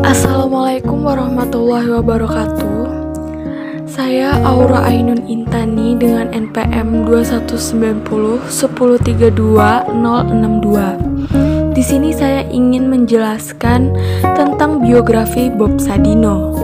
Assalamualaikum warahmatullahi wabarakatuh. Saya Aura Ainun Intani dengan NPM 219010320062. Di sini saya ingin menjelaskan tentang biografi Bob Sadino.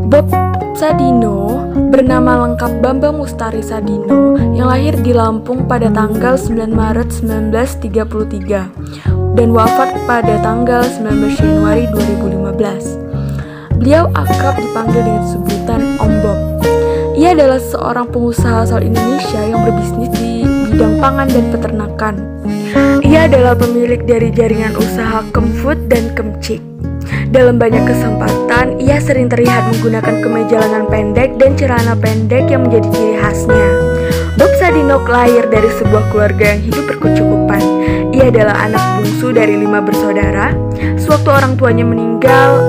Bob Sadino bernama lengkap Bambang Mustari Sadino yang lahir di Lampung pada tanggal 9 Maret 1933 dan wafat pada tanggal 19 Januari 2015. Beliau akrab dipanggil dengan sebutan Om Bob. Ia adalah seorang pengusaha asal Indonesia yang berbisnis di bidang pangan dan peternakan. Ia adalah pemilik dari jaringan usaha Kemfood dan Kemcik. Dalam banyak kesempatan, ia sering terlihat menggunakan kemeja lengan pendek dan celana pendek yang menjadi ciri khasnya. Bob Sadino lahir dari sebuah keluarga yang hidup berkecukupan. Ia adalah anak bungsu dari 5 bersaudara. Sewaktu orang tuanya meninggal,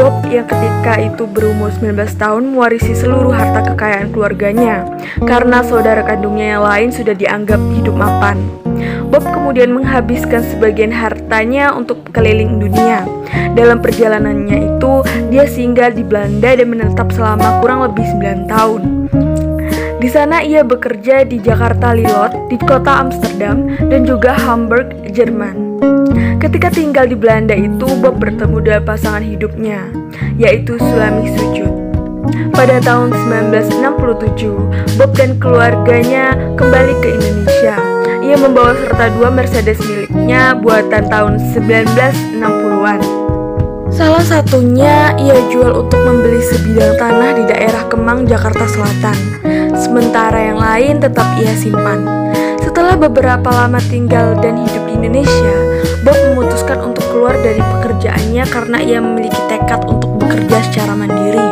Bob yang ketika itu berumur 19 tahun mewarisi seluruh harta kekayaan keluarganya karena saudara kandungnya yang lain sudah dianggap hidup mapan. Bob kemudian menghabiskan sebagian hartanya untuk keliling dunia. Dalam perjalanannya itu, dia singgah di Belanda dan menetap selama kurang lebih 9 tahun. Di sana ia bekerja di Jakarta Lilot, di kota Amsterdam, dan juga Hamburg, Jerman. Ketika tinggal di Belanda itu, Bob bertemu dengan pasangan hidupnya, yaitu Sulami Sujud. Pada tahun 1967, Bob dan keluarganya kembali ke Indonesia. Ia membawa serta 2 Mercedes miliknya buatan tahun 1960-an. Salah satunya ia jual untuk membeli sebidang tanah di daerah Kemang, Jakarta Selatan. Sementara yang lain tetap ia simpan. Setelah beberapa lama tinggal dan hidup di Indonesia, Bob memutuskan untuk keluar dari pekerjaannya karena ia memiliki tekad untuk bekerja secara mandiri.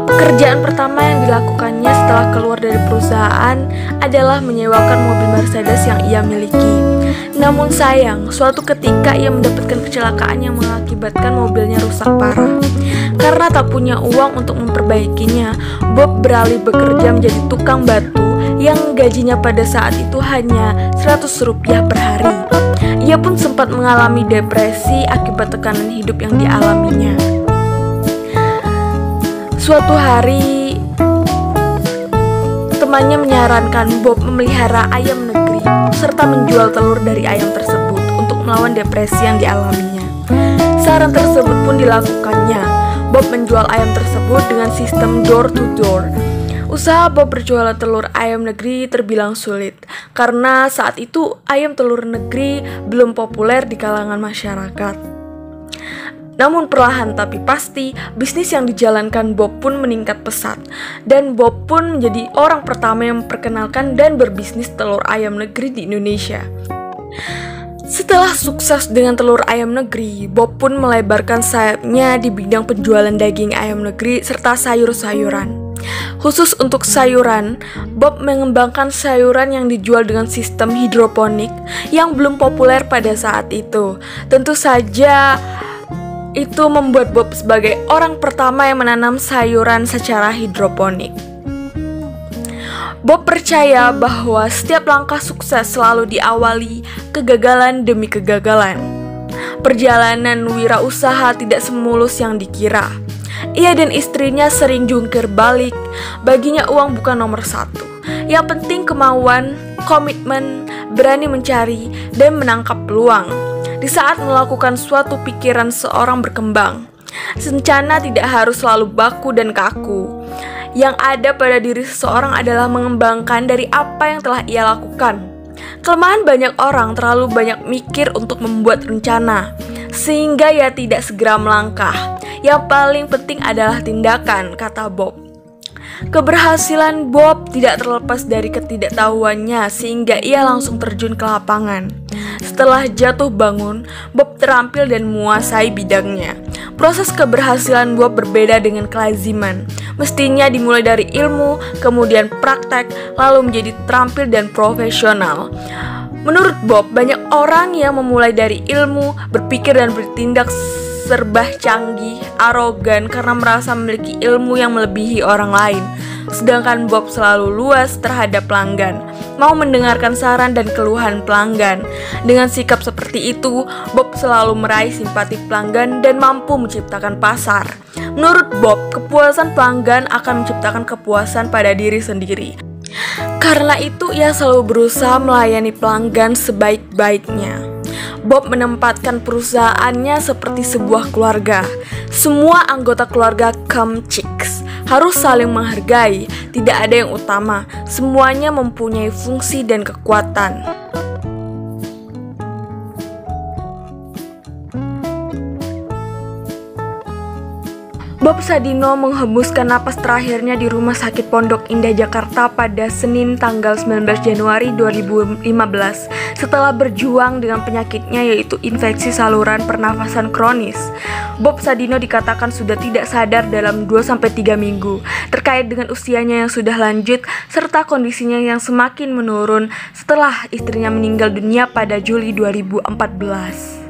Pekerjaan pertama yang dilakukannya setelah keluar dari perusahaan adalah menyewakan mobil Mercedes yang ia miliki. Namun sayang, suatu ketika ia mendapatkan kecelakaan yang mengakibatkan mobilnya rusak parah. Karena tak punya uang untuk memperbaikinya, Bob beralih bekerja menjadi tukang batu yang gajinya pada saat itu hanya Rp100 per hari. Ia pun sempat mengalami depresi akibat tekanan hidup yang dialaminya. Suatu hari, temannya menyarankan Bob memelihara ayam negeri serta menjual telur dari ayam tersebut untuk melawan depresi yang dialaminya. Saran tersebut pun dilakukannya. Bob menjual ayam tersebut dengan sistem door to door. Usaha Bob berjualan telur ayam negeri terbilang sulit karena saat itu ayam telur negeri belum populer di kalangan masyarakat. Namun perlahan tapi pasti, bisnis yang dijalankan Bob pun meningkat pesat. Dan Bob pun menjadi orang pertama yang memperkenalkan dan berbisnis telur ayam negeri di Indonesia. Setelah sukses dengan telur ayam negeri, Bob pun melebarkan sayapnya di bidang penjualan daging ayam negeri serta sayur-sayuran. Khusus untuk sayuran, Bob mengembangkan sayuran yang dijual dengan sistem hidroponik yang belum populer pada saat itu. Tentu saja itu membuat Bob sebagai orang pertama yang menanam sayuran secara hidroponik. Bob percaya bahwa setiap langkah sukses selalu diawali kegagalan demi kegagalan. Perjalanan wirausaha tidak semulus yang dikira. Ia dan istrinya sering jungkir balik. Baginya uang bukan nomor 1. Yang penting kemauan, komitmen, berani mencari, dan menangkap peluang. Di saat melakukan suatu pikiran seorang berkembang, rencana tidak harus selalu baku dan kaku. Yang ada pada diri seseorang adalah mengembangkan dari apa yang telah ia lakukan. Kelemahan banyak orang terlalu banyak mikir untuk membuat rencana, sehingga ia tidak segera melangkah. Yang paling penting adalah tindakan, kata Bob. Keberhasilan Bob tidak terlepas dari ketidaktahuannya sehingga ia langsung terjun ke lapangan. Setelah jatuh bangun, Bob terampil dan menguasai bidangnya. Proses keberhasilan Bob berbeda dengan kelaziman. Mestinya dimulai dari ilmu, kemudian praktek, lalu menjadi terampil dan profesional. Menurut Bob, banyak orang yang memulai dari ilmu, berpikir dan bertindak serba canggih, arogan karena merasa memiliki ilmu yang melebihi orang lain. Sedangkan Bob selalu luas terhadap pelanggan. mau mendengarkan saran dan keluhan pelanggan. Dengan sikap seperti itu, Bob selalu meraih simpati pelanggan dan mampu menciptakan pasar. Menurut Bob, kepuasan pelanggan akan menciptakan kepuasan pada diri sendiri. Karena itu, ia selalu berusaha melayani pelanggan sebaik-baiknya. Bob menempatkan perusahaannya seperti sebuah keluarga. Semua anggota keluarga Chicks harus saling menghargai, tidak ada yang utama, semuanya mempunyai fungsi dan kekuatan. Bob Sadino menghembuskan napas terakhirnya di Rumah Sakit Pondok Indah Jakarta pada Senin tanggal 19 Januari 2015 setelah berjuang dengan penyakitnya yaitu infeksi saluran pernafasan kronis. Bob Sadino dikatakan sudah tidak sadar dalam 2-3 minggu terkait dengan usianya yang sudah lanjut serta kondisinya yang semakin menurun setelah istrinya meninggal dunia pada Juli 2014.